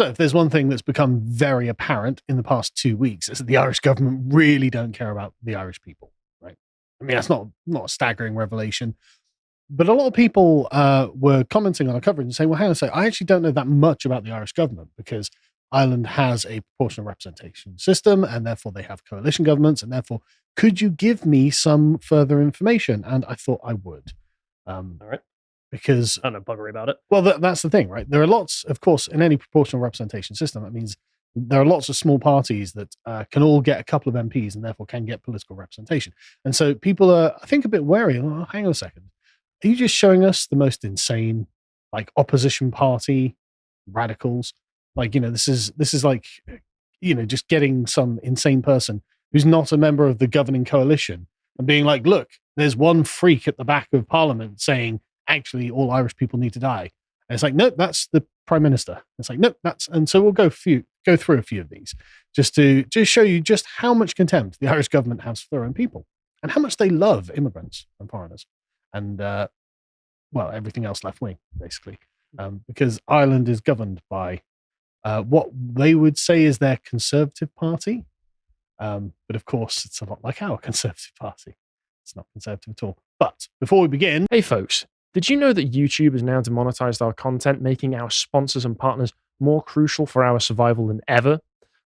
So if there's one thing that's become very apparent in the past 2 weeks, it's that the Irish government really don't care about the Irish people, right? I mean, that's not a staggering revelation. But a lot of people were commenting on our coverage and saying, well, hang on a second, I actually don't know that much about the Irish government because Ireland has a proportional representation system and therefore they have coalition governments. And therefore, could you give me some further information? And I thought I would. All right. Because I don't know buggery about it. Well, that's the thing, right? There are lots, of course, in any proportional representation system. That means there are lots of small parties that can all get a couple of MPs and therefore can get political representation. And so people are, I think, a bit wary. Oh, hang on a second. Are you just showing us the most insane, like opposition party radicals? Like, this is like, just getting some insane person who's not a member of the governing coalition and being like, look, there's one freak at the back of Parliament saying, actually, all Irish people need to die. And it's like, nope, that's the Prime Minister. It's like, nope, and so we'll go through a few of these just to show you just how much contempt the Irish government has for their own people and how much they love immigrants and foreigners and, everything else left wing, basically, because Ireland is governed by what they would say is their Conservative Party. But of course, it's a lot like our Conservative Party. It's not Conservative at all. But before we begin... Hey, folks. Did you know that YouTube has now demonetized our content, making our sponsors and partners more crucial for our survival than ever?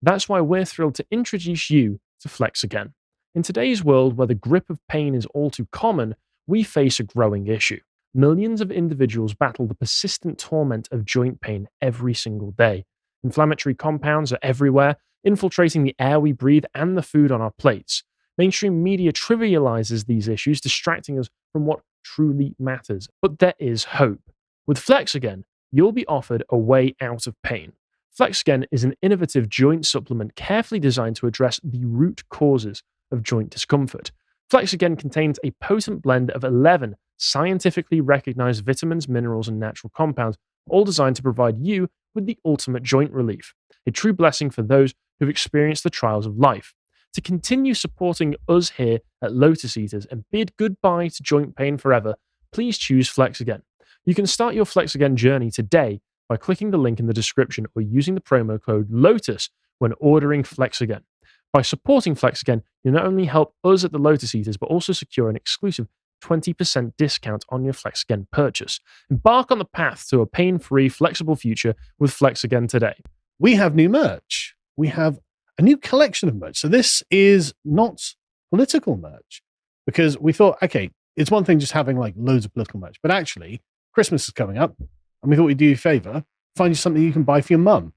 That's why we're thrilled to introduce you to Flex Again. In today's world where the grip of pain is all too common, we face a growing issue. Millions of individuals battle the persistent torment of joint pain every single day. Inflammatory compounds are everywhere, infiltrating the air we breathe and the food on our plates. Mainstream media trivializes these issues, distracting us from what truly matters. But there is hope. With Flex Again, you'll be offered a way out of pain. Flex Again is an innovative joint supplement carefully designed to address the root causes of joint discomfort. Flex Again contains a potent blend of 11 scientifically recognized vitamins, minerals, and natural compounds, all designed to provide you with the ultimate joint relief. A true blessing for those who've experienced the trials of life. To continue supporting us here at Lotus Eaters and bid goodbye to joint pain forever, please choose Flex Again. You can start your Flex Again journey today by clicking the link in the description or using the promo code LOTUS when ordering Flex Again. By supporting Flex Again, you not only help us at the Lotus Eaters, but also secure an exclusive 20% discount on your Flex Again purchase. Embark on the path to a pain-free, flexible future with Flex Again today. We have new merch. We have a new collection of merch. So this is not political merch because we thought, okay, it's one thing just having like loads of political merch, but actually Christmas is coming up and we thought we'd do you a favor, find you something you can buy for your mum.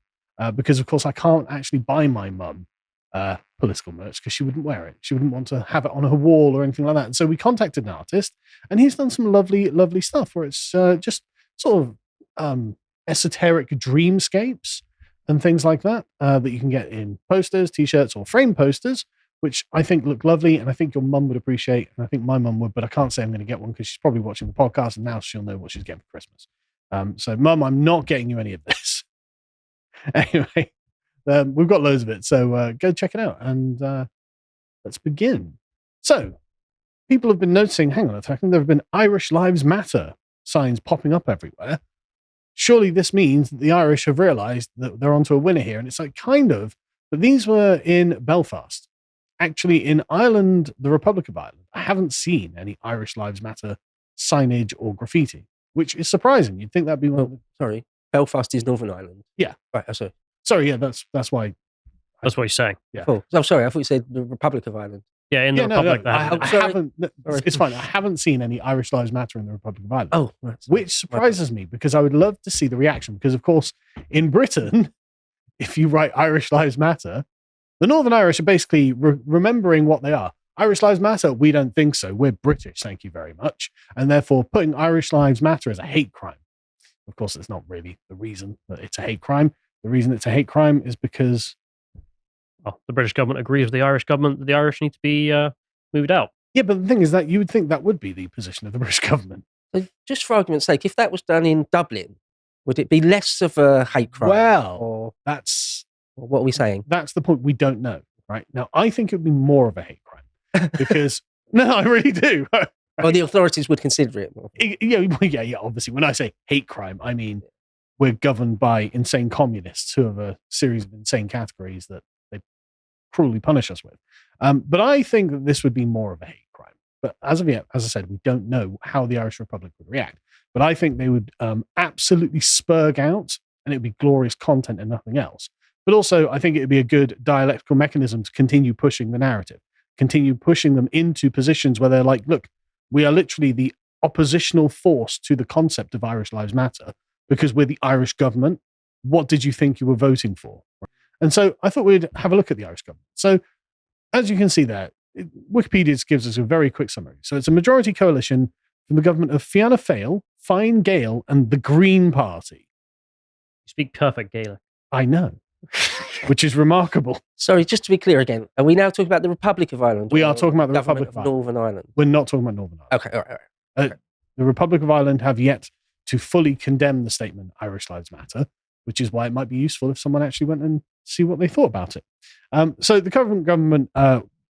Because of course I can't actually buy my mum political merch because she wouldn't wear it. She wouldn't want to have it on her wall or anything like that. And so we contacted an artist and he's done some lovely, lovely stuff where it's just sort of esoteric dreamscapes and things like that, that you can get in posters, t-shirts, or frame posters, which I think look lovely, and I think your mum would appreciate, and I think my mum would, but I can't say I'm going to get one because she's probably watching the podcast, and now she'll know what she's getting for Christmas. So, Mum, I'm not getting you any of this. Anyway, we've got loads of it, so go check it out, and let's begin. So, people have been noticing, hang on a second, there have been Irish Lives Matter signs popping up everywhere. Surely this means that the Irish have realized that they're onto a winner here. And it's like kind of, but these were in Belfast. Actually, in Ireland, the Republic of Ireland, I haven't seen any Irish Lives Matter signage or graffiti, which is surprising. You'd think that'd be one. Sorry, Belfast is Northern Ireland. Yeah. Right, sorry. Sorry, yeah, that's why. That's what he's saying. Yeah. Oh, sorry, I thought you said the Republic of Ireland. Yeah, in the Republic. I haven't. It's fine. I haven't seen any Irish Lives Matter in the Republic of Ireland. Oh, right, which surprises me because I would love to see the reaction. Because of course, in Britain, if you write Irish Lives Matter, the Northern Irish are basically remembering what they are. Irish Lives Matter. We don't think so. We're British. Thank you very much. And therefore, putting Irish Lives Matter as a hate crime. Of course, it's not really the reason that it's a hate crime. The reason it's a hate crime is because. Well, the British government agrees with the Irish government that the Irish need to be moved out. Yeah, but the thing is that you would think that would be the position of the British government. So just for argument's sake, if that was done in Dublin, would it be less of a hate crime? Well, or that's... What are we saying? That's the point. We don't know, right? Now, I think it would be more of a hate crime because... No, I really do. Right? Well, the authorities would consider it more. Yeah, obviously. When I say hate crime, I mean we're governed by insane communists who have a series of insane categories that they cruelly punish us with. But I think that this would be more of a hate crime. But as of yet, as I said, we don't know how the Irish Republic would react. But I think they would absolutely spurg out, and it would be glorious content and nothing else. But also, I think it would be a good dialectical mechanism to continue pushing the narrative, continue pushing them into positions where they're like, look, we are literally the oppositional force to the concept of Irish Lives Matter because we're the Irish government. What did you think you were voting for? And so I thought we'd have a look at the Irish government. So as you can see there, Wikipedia gives us a very quick summary. So it's a majority coalition from the government of Fianna Fáil, Fine Gael, and the Green Party. You speak perfect Gaelic. I know, which is remarkable. Sorry, just to be clear again, are we now talking about the Republic of Ireland? We or are talking about the government Republic of of Ireland. Northern Ireland. We're not talking about Northern Ireland. Okay, all right. The Republic of Ireland have yet to fully condemn the statement Irish Lives Matter, which is why it might be useful if someone actually went and see what they thought about it. So the current government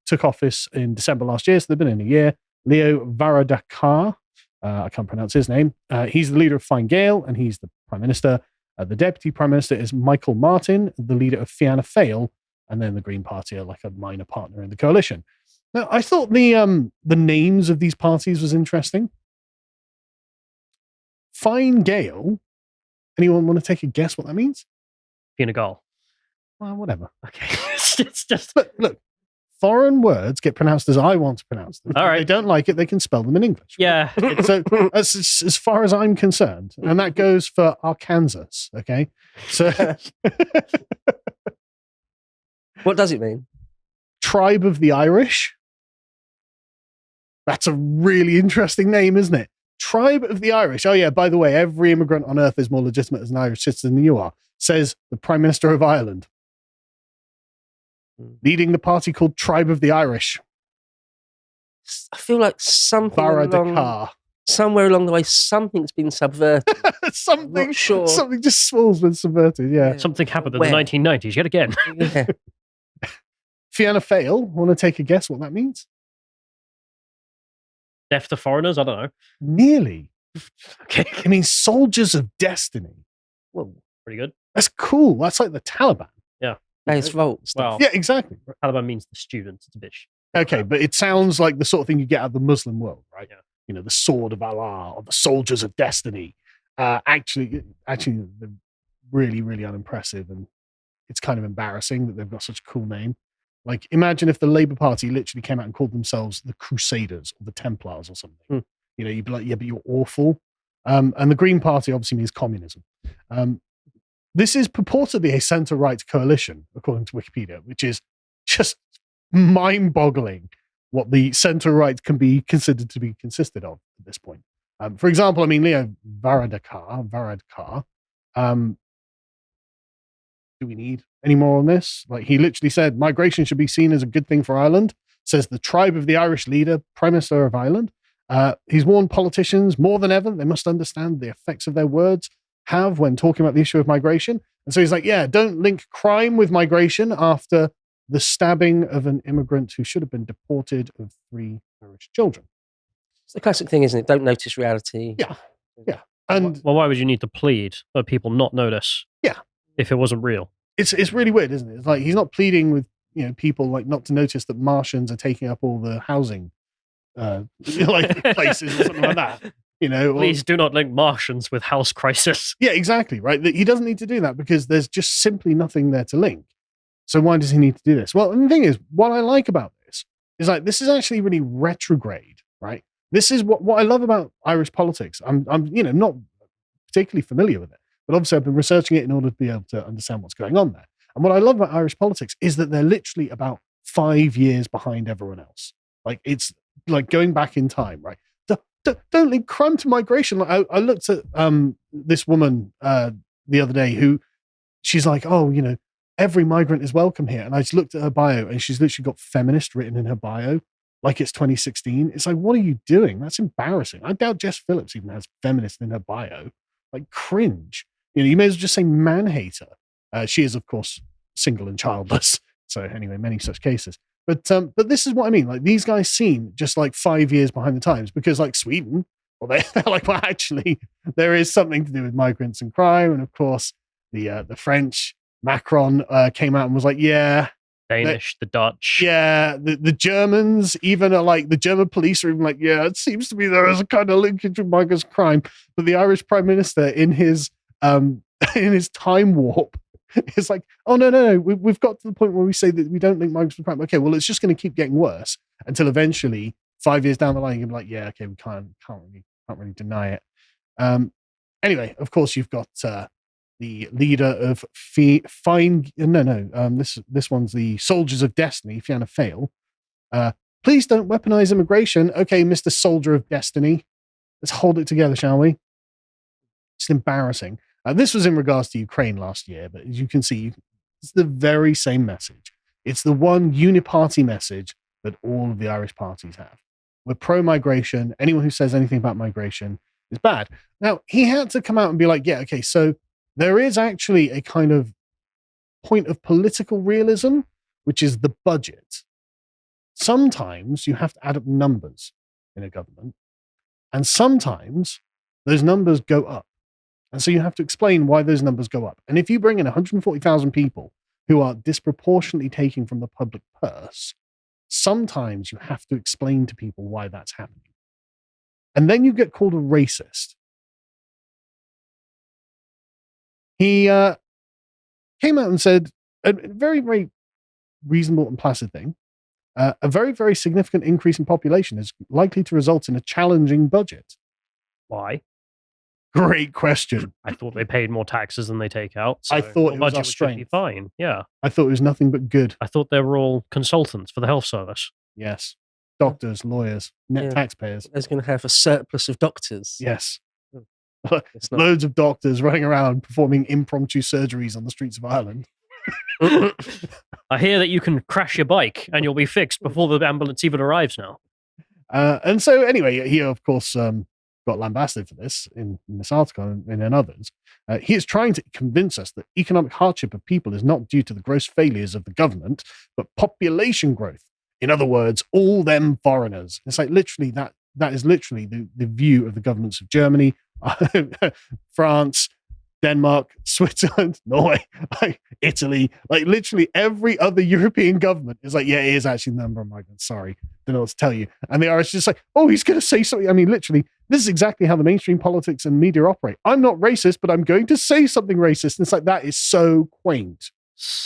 took office in December last year, so they've been in a year. Leo Varadkar, I can't pronounce his name. He's the leader of Fine Gael, and he's the Prime Minister. The Deputy Prime Minister is Michael Martin, the leader of Fianna Fáil, and then the Green Party are like a minor partner in the coalition. Now, I thought the names of these parties was interesting. Fine Gael. Anyone want to take a guess what that means? Fianna Gael. Well, whatever. Okay. it's just. But look, foreign words get pronounced as I want to pronounce them. All right. If they don't like it, they can spell them in English. Yeah. So as far as I'm concerned, and that goes for Arkansas, okay? So What does it mean? Tribe of the Irish. That's a really interesting name, isn't it? Tribe of the Irish. Oh yeah, by the way, every immigrant on earth is more legitimate as an Irish citizen than you are, says the Prime Minister of Ireland. Leading the party called Tribe of the Irish. I feel like somewhere along the way, something's been subverted. something, Not sure. something just small's been subverted, yeah. Something happened in Where? the 1990s yet again. Yeah. Fianna Fáil, want to take a guess what that means? Deaf to foreigners? I don't know. Nearly. Okay. It means soldiers of destiny. Whoa. Pretty good. That's cool. That's like the Taliban. That's Volt stuff. Well, Yeah, exactly. Taliban means the students. It's a bit. Okay, but it sounds like the sort of thing you get out of the Muslim world, right? Yeah. You know, the sword of Allah or the soldiers of destiny. Actually, they're really, really unimpressive, and it's kind of embarrassing that they've got such a cool name. Like, imagine if the Labour Party literally came out and called themselves the Crusaders or the Templars or something. You know, you'd be like, yeah, but you're awful. And the Green Party obviously means communism. This is purportedly a centre-right coalition, according to Wikipedia, which is just mind-boggling what the centre-right can be considered to be consisted of at this point. For example, I mean, Leo Varadkar, do we need any more on this? Like, he literally said, migration should be seen as a good thing for Ireland, says the Tribe of the Irish leader, Prime Minister of Ireland. He's warned politicians more than ever, they must understand the effects of their words have when talking about the issue of migration. And so he's like, yeah, don't link crime with migration after the stabbing of an immigrant who should have been deported of 3 Irish children. It's the classic thing, isn't it? Don't notice reality. Yeah. Yeah. And Well, why would you need to plead for people not notice? Yeah. If it wasn't real. it's really weird, isn't it? It's like he's not pleading with, you know, people like not to notice that Martians are taking up all the housing like places or something like that. You know, Please do not link Martians with house crisis. yeah, exactly, right. That he doesn't need to do that because there's just simply nothing there to link. So why does he need to do this? Well, and the thing is, what I like about this is like this is actually really retrograde, right? This is what I love about Irish politics. I'm you know not particularly familiar with it, but obviously I've been researching it in order to be able to understand what's going on there. And what I love about Irish politics is that they're literally about 5 years behind everyone else. Like it's like going back in time, right? Don't link crime to migration. Like I looked at this woman the other day who she's like, oh, you know, every migrant is welcome here. And I just looked at her bio and she's literally got feminist written in her bio, like it's 2016. It's like, what are you doing? That's embarrassing. I doubt Jess Phillips even has feminist in her bio. Like cringe. You know, you may as well just say man hater. She is, of course, single and childless. So anyway, many such cases. But this is what I mean. Like these guys seem just like 5 years behind the times because like Sweden, Well, they're like, well, actually, there is something to do with migrants and crime. And of course, the French Macron came out and was like, yeah, Danish, the Dutch. yeah, the Germans even are like, the German police are even like, yeah, it seems to me there is a kind of linkage with migrants and crime. But the Irish Prime Minister in his time warp is like, oh, no, we've got to the point where we say that we don't link migrants with crime. Okay, well, it's just going to keep getting worse until eventually 5 years down the line, you'll be like, yeah, okay, we can't really deny it. Anyway, of course, you've got the leader of this one's the Soldiers of Destiny, Fianna Fáil. Please don't weaponize immigration. Okay, Mr. Soldier of Destiny, let's hold it together, shall we? It's embarrassing. This was in regards to Ukraine last year, but as you can see, it's the very same message. It's the one uniparty message that all of the Irish parties have. We're pro-migration. Anyone who says anything about migration is bad. Now, he had to come out and be like, yeah, okay, so there is actually a kind of point of political realism, which is the budget. Sometimes you have to add up numbers in a government, and sometimes those numbers go up. And so you have to explain why those numbers go up. And if you bring in 140,000 people who are disproportionately taking from the public purse, sometimes you have to explain to people why that's happening. And then you get called a racist. He came out and said a very, very reasonable and placid thing. A very, very significant increase in population is likely to result in a challenging budget. Why? Great question. I thought they paid more taxes than they take out. I thought the it was budget our should strength. be fine. Yeah. I thought it was nothing but good. I thought they were all consultants for the health service. Yes. Doctors, lawyers, net taxpayers. There's going to have a surplus of doctors. Yes. It's not- Loads of doctors running around performing impromptu surgeries on the streets of Ireland. I hear that you can crash your bike and you'll be fixed before the ambulance even arrives now. And so anyway, he, of course, got lambasted for this in this article and in others. He is trying to convince us that economic hardship of people is not due to the gross failures of the government, but population growth. In other words, all them foreigners. It's like literally that is literally the view of the governments of Germany, France, Denmark, Switzerland, Norway, like Italy, like literally every other European government is like, yeah, it is actually the number of migrants. Sorry, don't know what to tell you. And the Irish just like, oh, he's going to say something. I mean, literally, this is exactly how the mainstream politics and media operate. I'm not racist, but I'm going to say something racist. And it's like, that is so quaint.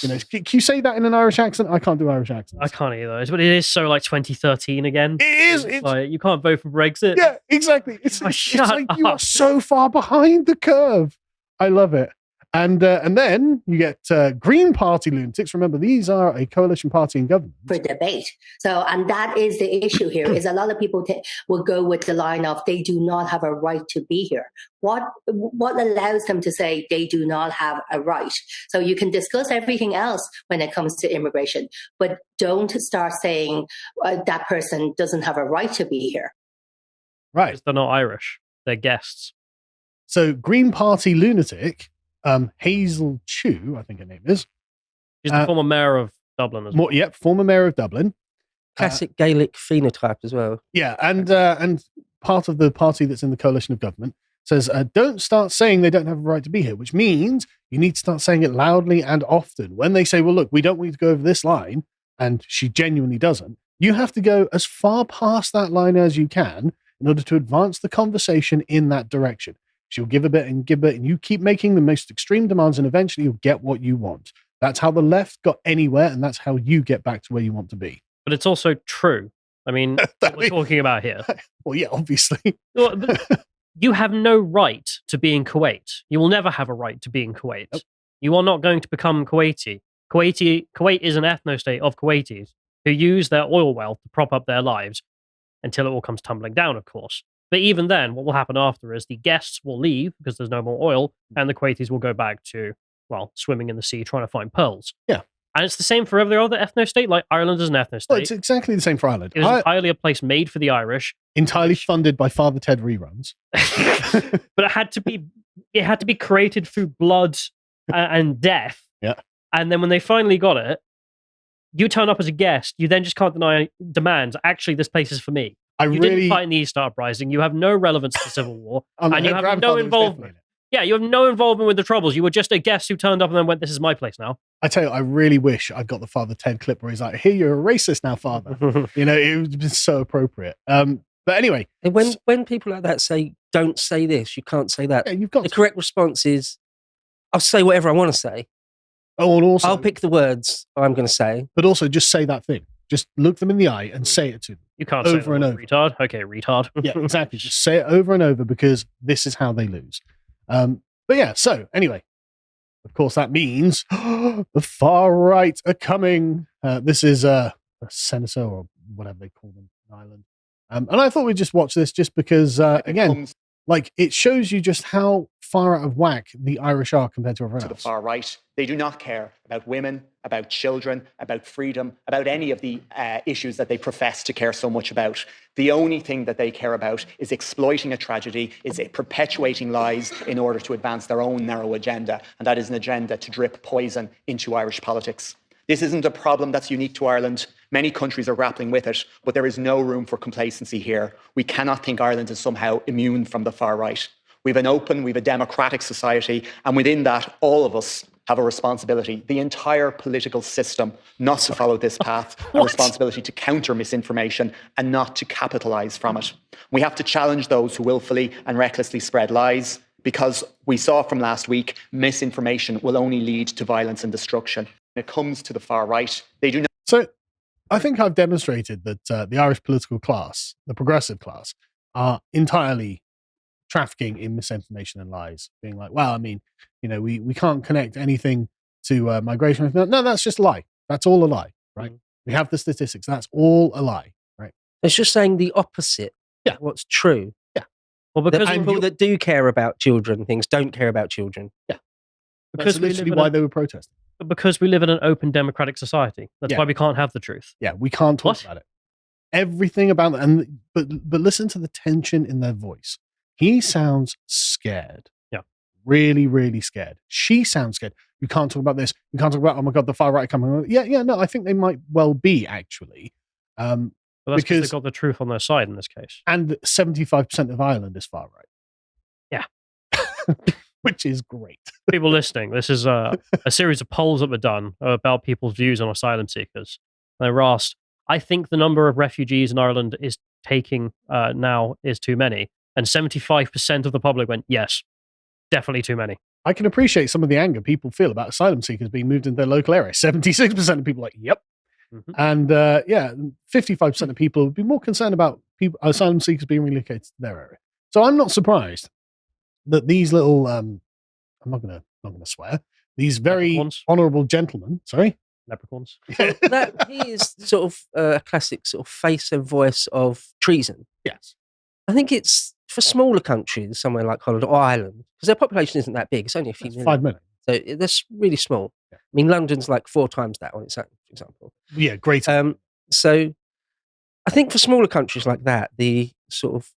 You know, can you say that in an Irish accent? I can't do Irish accents. I can't either. But it is so like 2013 again. It is. It's like you can't vote for Brexit. Yeah, exactly. It's Shut like you are up. so far behind the curve. I love it. And then you get Green Party lunatics. Remember, these are a coalition party in government. For debate. So, and that is the issue here, is a lot of people will go with the line of they do not have a right to be here. What allows them to say they do not have a right? So you can discuss everything else when it comes to immigration, but don't start saying that person doesn't have a right to be here. Right. Because they're not Irish. They're guests. So Green Party lunatic, Hazel Chu, I think her name is. She's the former mayor of Dublin as well. Yep, former mayor of Dublin. Classic Gaelic phenotype as well. Yeah, and part of the party that's in the coalition of government says, don't start saying they don't have a right to be here, which means you need to start saying it loudly and often. When they say, well, look, we don't want you to go over this line, and she genuinely doesn't, you have to go as far past that line as you can in order to advance the conversation in that direction. She'll give a bit and give a bit, and you keep making the most extreme demands, and eventually you'll get what you want. That's how the left got anywhere, and that's how you get back to where you want to be. But it's also true. I mean, what we're talking about here. Well, yeah, obviously. You have no right to be in Kuwait. You will never have a right to be in Kuwait. Nope. You are not going to become Kuwaiti. Kuwait is an ethno-state of Kuwaitis who use their oil wealth to prop up their lives until it all comes tumbling down, of course. But even then, what will happen after is the guests will leave because there's no more oil, and the Kuwaitis will go back to, well, swimming in the sea trying to find pearls. Yeah. And it's the same for every other ethno-state. Like Ireland is an ethno-state. Well, it's exactly the same for Ireland. It is entirely a place made for the Irish. Entirely funded by Father Ted reruns. But it had to be created through blood and death. Yeah. And then when they finally got it, you turn up as a guest, you then just can't deny demands. Actually, this place is for me. You didn't fight in the Easter Uprising. You have no relevance to the Civil War. And you have no involvement. Yeah, you have no involvement with the Troubles. You were just a guest who turned up and then went, this is my place now. I tell you, I really wish I got the Father Ted clip where he's like, here, you're a racist now, Father. You know, it would have been so appropriate. But anyway. And when people like that say, don't say this, you can't say that. Yeah, you've got the correct response is, I'll say whatever I want to say. Oh, and also. I'll pick the words I'm going to say. But also just say that thing. Just look them in the eye and say it to them. You can't over say and over. Retard. Okay, retard. Yeah, exactly. Just say it over and over because this is how they lose. But yeah, so anyway, of course, that means the far right are coming. This is a senator or whatever they call them in Ireland. And I thought we'd just watch this just because, again, like it shows you just how far out of whack the Irish are compared to everyone else. To the far right, they do not care about women, about children, about freedom, about any of the issues that they profess to care so much about. The only thing that they care about is exploiting a tragedy, is perpetuating lies in order to advance their own narrow agenda. And that is an agenda to drip poison into Irish politics. This isn't a problem that's unique to Ireland. Many countries are grappling with it, but there is no room for complacency here. We cannot think Ireland is somehow immune from the far right. We have an open, we have a democratic society, and within that, all of us have a responsibility, the entire political system, not to follow this path, a responsibility to counter misinformation and not to capitalise from it. We have to challenge those who willfully and recklessly spread lies, because we saw from last week, misinformation will only lead to violence and destruction. When it comes to the far right, they do not. So I think I've demonstrated that the Irish political class, the progressive class, are entirely trafficking in misinformation and lies, being like, well, I mean, you know, we can't connect anything to migration. No, that's just a lie. That's all a lie, right? We have the statistics. That's all a lie, right? It's just saying the opposite. Yeah. What's true. Yeah. Well, because people that do care about children, things don't care about children. Yeah. Because that's literally why they were protesting. Because we live in an open democratic society. That's why we can't have the truth. Yeah, we can't talk about it. Everything about that, and but listen to the tension in their voice. He sounds scared. Yeah. Really, really scared. She sounds scared. You can't talk about this. You can't talk about, oh my God, the far right coming. Yeah, no, I think they might well be, actually. But that's because they've got the truth on their side in this case. And 75% of Ireland is far right. Yeah. Which is great. People listening, this is a series of polls that were done about people's views on asylum seekers. They were asked, I think the number of refugees in Ireland is taking now is too many. And 75% of the public went, yes, definitely too many. I can appreciate some of the anger people feel about asylum seekers being moved into their local area. 76% of people are like, yep. Mm-hmm. And 55% of people would be more concerned about asylum seekers being relocated to their area. So I'm not surprised that these little, I'm not gonna swear, these very honourable gentlemen, leprechauns. That he is sort of a classic sort of face and voice of treason. Yes. I think it's for smaller countries, somewhere like Holland or Ireland, because their population isn't that big. It's only a few million. 5 million. So that's really small. Yeah. I mean, London's like 4 times that on its own, for example. Yeah, great. So I think for smaller countries like that, the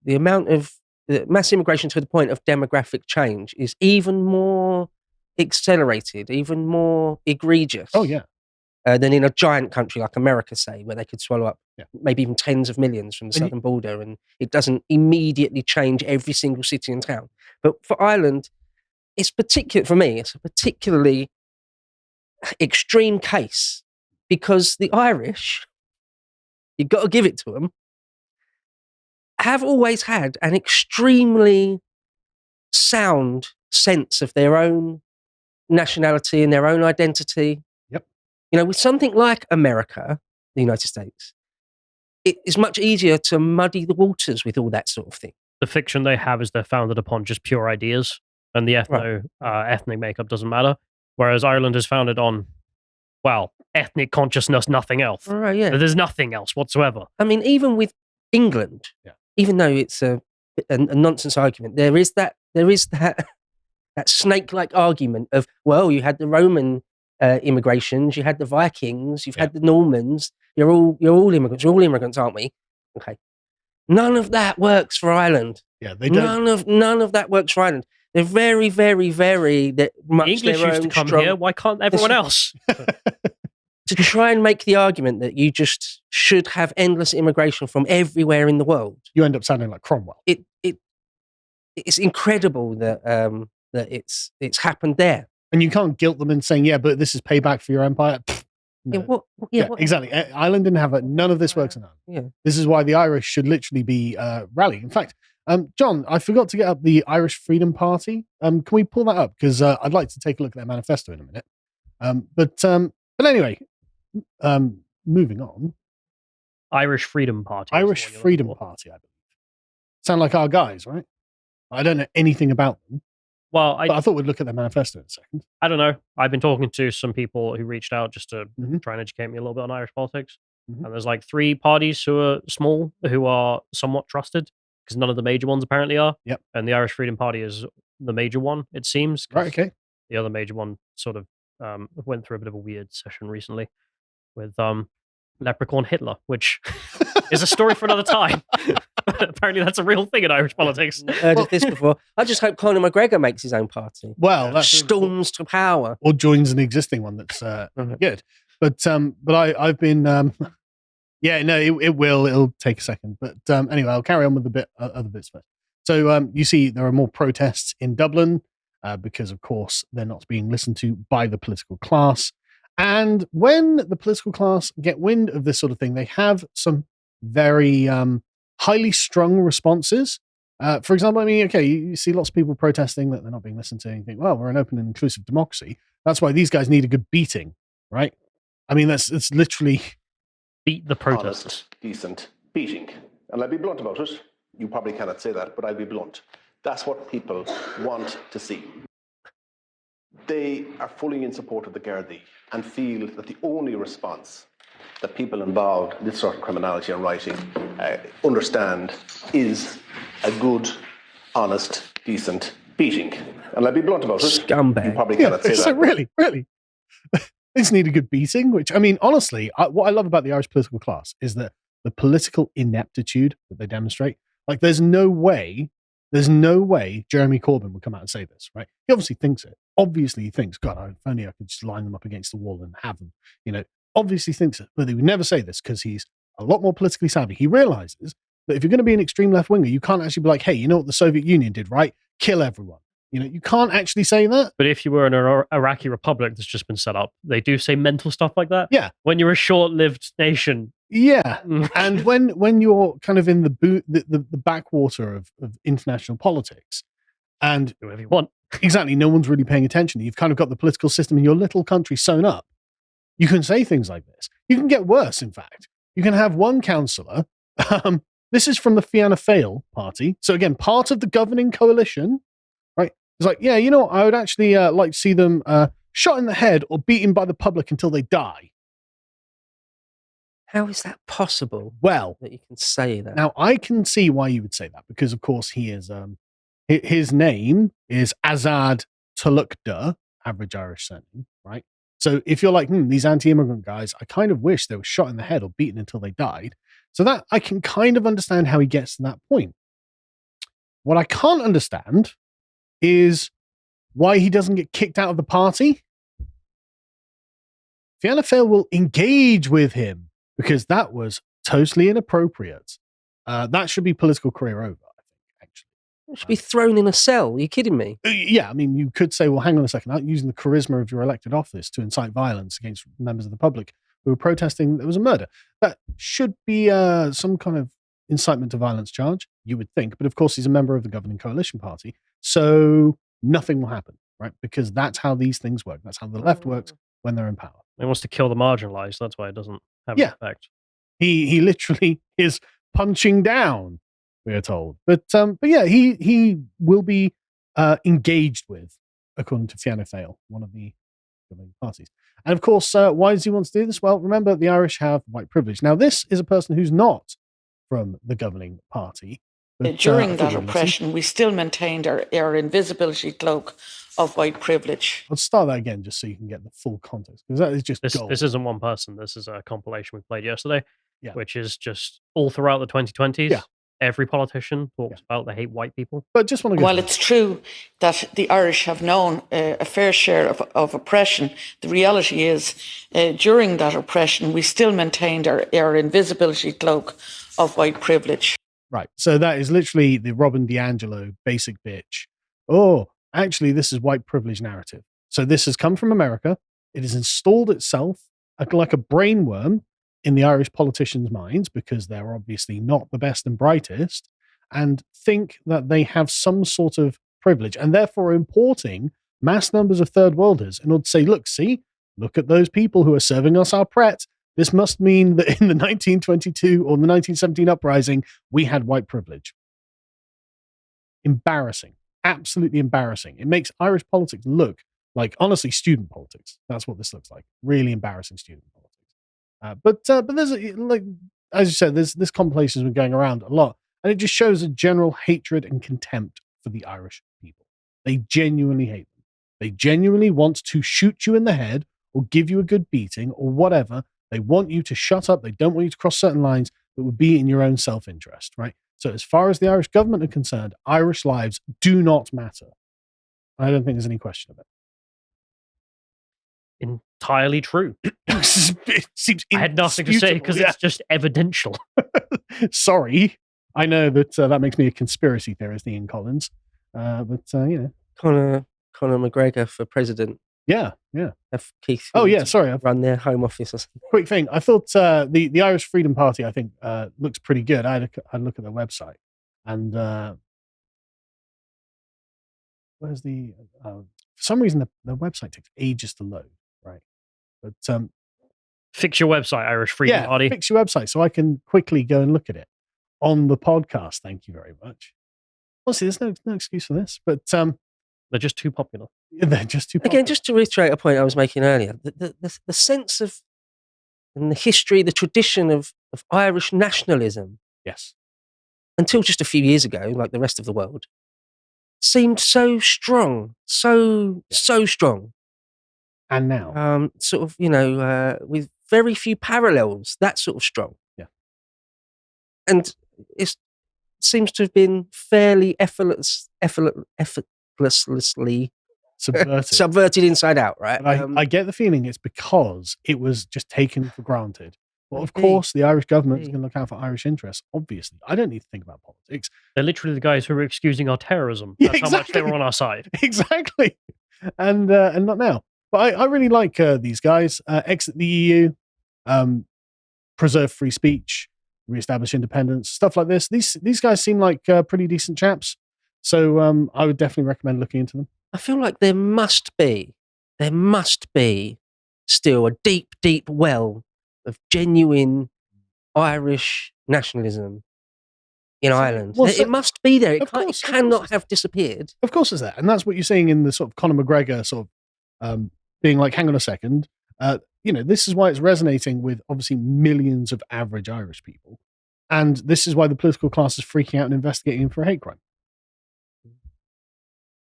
amount of mass immigration to the point of demographic change is even more accelerated, even more egregious. Oh, yeah. Than in a giant country like America, say, where they could swallow up maybe even tens of millions from the southern border, and it doesn't immediately change every single city and town. But for Ireland, it's a particularly extreme case, because the Irish, you've got to give it to them, have always had an extremely sound sense of their own nationality and their own identity. Yep. You know, with something like America, the United States, it is much easier to muddy the waters with all that sort of thing. The fiction they have is they're founded upon just pure ideas, and the ethnic makeup doesn't matter. Whereas Ireland is founded on, well, ethnic consciousness, nothing else. Right, yeah. There's nothing else whatsoever. I mean, even with England, even though it's a nonsense argument, there is that that snake-like argument of, well, you had the Roman immigrations, you had the Vikings, you've had the Normans. You're all immigrants. We're all immigrants, aren't we? Okay. None of that works for Ireland. Yeah, they don't. None of that works for Ireland. They're very, very, very much the English their used own to come strong. here. Why can't everyone else? to try and make the argument that you just should have endless immigration from everywhere in the world. You end up sounding like Cromwell. It's incredible that that it's happened there. And you can't guilt them in saying, yeah, but this is payback for your empire. No. Exactly. Ireland didn't have it. None of this works in Ireland. Yeah. This is why the Irish should literally be rallying. In fact, John, I forgot to get up the Irish Freedom Party. Can we pull that up? Because I'd like to take a look at their manifesto in a minute. But anyway, moving on. Irish Freedom Party. Irish Freedom Party, I believe. Sound like our guys, right? I don't know anything about them. Well, I thought we'd look at their manifesto in a second. I don't know. I've been talking to some people who reached out just to try and educate me a little bit on Irish politics. And there's like 3 parties who are small, who are somewhat trusted, because none of the major ones apparently are. Yep. And the Irish Freedom Party is the major one, it seems. Right, okay. The other major one sort of went through a bit of a weird session recently with Leprechaun Hitler, which is a story for another time. Apparently that's a real thing in Irish politics. Heard of this before. I just hope Conor McGregor makes his own party. Well, that's storms to power, or joins an existing one that's good. But I've been it'll take a second. But anyway, I'll carry on with other bits first. So you see, there are more protests in Dublin because, of course, they're not being listened to by the political class. And when the political class get wind of this sort of thing, they have some very highly strung responses. For example, I mean, okay, you see lots of people protesting that they're not being listened to, and you think, well, we're an open and inclusive democracy. That's why these guys need a good beating, right? I mean, it's literally beat the protesters. Honest, decent beating. And I'll be blunt about it. You probably cannot say that, but I'll be blunt. That's what people want to see. They are fully in support of the Gardaí and feel that the only response that people involved in this sort of criminality and writing understand is a good, honest, decent beating. And I'll be blunt about it. Scumbag. You probably cannot say that. So really. They just need a good beating, which, I mean, honestly, what I love about the Irish political class is that the political ineptitude that they demonstrate. Like, there's no way Jeremy Corbyn would come out and say this, right? He obviously thinks it. Obviously he thinks, God, if only I could just line them up against the wall and have them, obviously thinks it, but he would never say this because he's a lot more politically savvy. He realizes that if you're going to be an extreme left winger, you can't actually be like, hey, you know what the Soviet Union did, right? Kill everyone. You can't actually say that. But if you were in an Iraqi republic that's just been set up, they do say mental stuff like that. Yeah. When you're a short-lived nation. Yeah. And when you're kind of in the backwater of international politics and do whatever you want. Exactly. No one's really paying attention. You've kind of got the political system in your little country sewn up. You can say things like this. You can get worse, in fact. You can have one councillor. This is from the Fianna Fáil party. So again, part of the governing coalition, right? It's like, yeah, you know what? I would actually like to see them shot in the head or beaten by the public until they die. How is that possible? Well, that you can say that. Now, I can see why you would say that because, of course, he is. His name is Azad Tulukda, average Irish surname, right? So if you're like, these anti-immigrant guys, I kind of wish they were shot in the head or beaten until they died. So that I can kind of understand how he gets to that point. What I can't understand is why he doesn't get kicked out of the party. Fianna Fáil will engage with him because that was totally inappropriate. That should be political career over. It should be thrown in a cell. Are you kidding me? Yeah, I mean, you could say, well, hang on a second. I'm using the charisma of your elected office to incite violence against members of the public who were protesting there was a murder. That should be some kind of incitement to violence charge, you would think. But of course, he's a member of the governing coalition party. So nothing will happen, right? Because that's how these things work. That's how the left works when they're in power. He wants to kill the marginalized. That's why it doesn't have an effect. He literally is punching down, we are told. But yeah, he will be engaged with, according to Fianna Fáil, one of the governing parties. And of course, why does he want to do this? Well, remember, the Irish have white privilege. Now, this is a person who's not from the governing party. But, during that oppression, we still maintained our invisibility cloak of white privilege. I'll start that again just so you can get the full context, because that is just gold. This isn't one person. This is a compilation we played yesterday, which is just all throughout the 2020s. Yeah. Every politician talks about they hate white people. But just want to go While it's true that the Irish have known a fair share of oppression, the reality is during that oppression, we still maintained our invisibility cloak of white privilege. Right. So that is literally the Robin DiAngelo basic bitch. Oh, actually, this is white privilege narrative. So this has come from America. It has installed itself like a brainworm in the Irish politicians' minds because they're obviously not the best and brightest and think that they have some sort of privilege and therefore importing mass numbers of third worlders in order to say, look at those people who are serving us our pret. This must mean that in the 1922 or the 1917 uprising, we had white privilege. Embarrassing. Absolutely embarrassing. It makes Irish politics look like, honestly, student politics. That's what this looks like. Really embarrassing student politics. But there's, like, as you said, this compilation has been going around a lot. And it just shows a general hatred and contempt for the Irish people. They genuinely hate them. They genuinely want to shoot you in the head or give you a good beating or whatever. They want you to shut up. They don't want you to cross certain lines that would be in your own self-interest, right? So as far as the Irish government are concerned, Irish lives do not matter. I don't think there's any question of it. Entirely true. It seems I had nothing to say because indisputable, it's just evidential. Sorry. I know that that makes me a conspiracy theorist, Ian Collins. But, you know. Conor McGregor for president. Yeah. Have Keith. Oh, yeah, sorry. Run their home office or something. Quick thing. I thought the Irish Freedom Party, I think, looks pretty good. I had a look at their website. And where's the... for some reason, the website takes ages to load, right? But Fix your website, Irish Freedom Party. Fix your website so I can quickly go and look at it on the podcast. Thank you very much. Honestly, there's no excuse for this, but they're just too popular. They're just too popular. Again, just to reiterate a point I was making earlier, the sense of and the history, the tradition of Irish nationalism, yes, until just a few years ago, like the rest of the world, seemed so strong, so strong. And now, sort of, with very few parallels, that sort of strong. Yeah. And it seems to have been fairly effortlessly subverted inside out, right? I get the feeling it's because it was just taken for granted. Well, of course, the Irish government is going to look out for Irish interests. Obviously, I don't need to think about politics. They're literally the guys who were excusing our terrorism. That's how much they were on our side. Exactly, and not now. But I really like these guys. Exit the EU, preserve free speech, reestablish independence, stuff like this. These guys seem like pretty decent chaps. So I would definitely recommend looking into them. I feel like there must be still a deep, deep well of genuine Irish nationalism in Ireland. Well, it must be there. It course, cannot have disappeared. Of course it's there. And that's what you're seeing in the sort of Conor McGregor sort of being like, hang on a second. This is why it's resonating with obviously millions of average Irish people. And this is why the political class is freaking out and investigating him for a hate crime.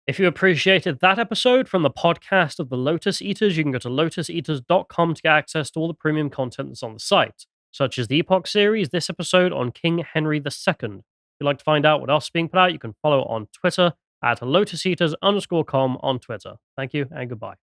If you appreciated that episode from the podcast of the Lotus Eaters, you can go to lotuseaters.com to get access to all the premium content that's on the site, such as the Epoch series, this episode on King Henry II. If you'd like to find out what else is being put out, you can follow on Twitter at lotuseaters_com on Twitter. Thank you and goodbye.